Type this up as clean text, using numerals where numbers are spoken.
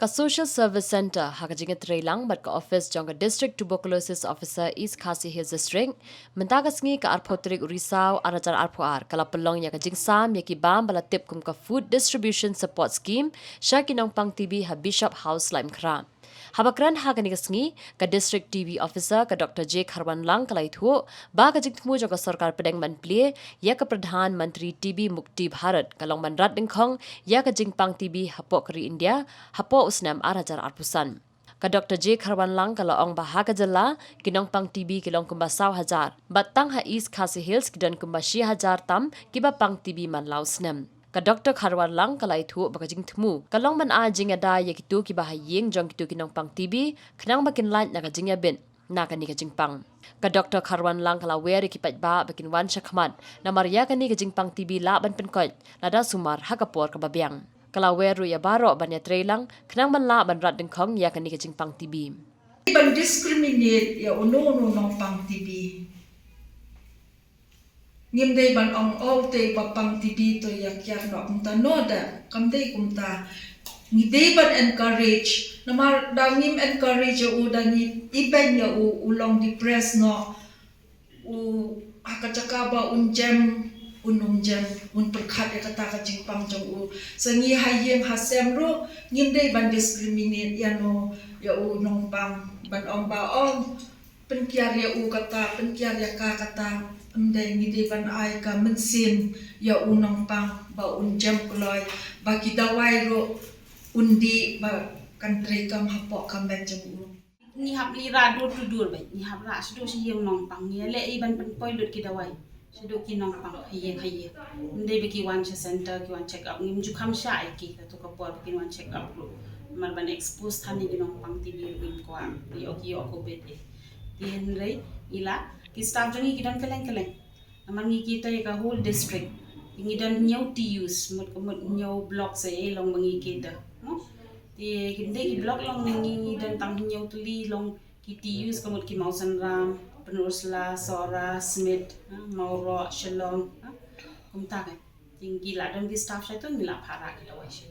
Ka Social Service Center hakajinga trailang bat ka office jong ka District Tuberculosis Officer East Khasi Hills District mentagasngi ka arpotrik urisau arajar arpoar kala pelong ya ka jingsam ya ki bam bala tip kum ka Food Distribution Support Scheme Shaki Nongpang TB ha Bishop House Lime Kram. Habakran hagani kasngi ka District TB Officer ka Dr. J. Kharwan Lang kalai thu ba ka jingtmu jong ka sarkar pedeng man plie ya ka Pradhan Mantri TB Mukti Bharat kalong man rat dingkhong ya ka Jingbam TB hapok kri India hapo usnam arajar arpusan. Ka Dr. J. Kharwan Lang kala ong bahaga jala kinongpang TB kilong kumba 1,000 batang ha East Khasi Hills kidon kumba 6,000 tam kiba pang TB man lausnem. Ka Dr. Kharwan Lang kalai thu baka jingtmu kalong man a jingada ya kitu kiba hayeng jong kitu kinongpang TB khnang bakin lain na ka jingya bin na kani ka jingpang. Ka Dr. Kharwan Lang kala weri kipat ba bakin wan shakmat na maria kani ka jingpang TB la ban penkot lada sumar hakapor ka babyang. Kala weru ya baro ban ya trailang khnang ban la ban rat dingkhong ya kani ka jingpang TB. Ban discriminate ya uno Nongpang TB. Ngimday ban ong te bapang TB to yak no kumta noda kamday kumta ngidey ban encourage namar dangim encourage u dani iben ya u long depress no u akachakaba unjem unumjem un perkhat ya kata ka jingpang jong u sangi hayeng hasem ro ngimday ban discriminate ya no ya u Nongpang ban ong ba ong penkiar ya u kata penkiar ya ka kata andai ngide ban ai ka mensin ya u Nongpang ba unjem kloy ba kidawai ro undi ba country kam hapok kam ben jong u ni hap li ra dur tu dur bai ni hap ra sdo si yeng Nongpang ni le iban pen poi lut kidawai sdo ki Nongpang haye ndai be ki wan center ki wan check up ngim ju kham sha ai ki to ka por ki wan check up ro mar ban expose thani ki Nongpang TB rim ko am ki o ko bet tin rei ila ki staff jangi ki dan keleng naman ngi kita ka whole district ngi dan nyau ti use mot nyau block se long mangi kita no ti kinde ki block long ngi dan tang nyau tuli long ki ti use kamot ki mausan ram penursla sora smith mauro shalom kumta ka tinggi la dan ki staff sa to mila phara ka dawai shi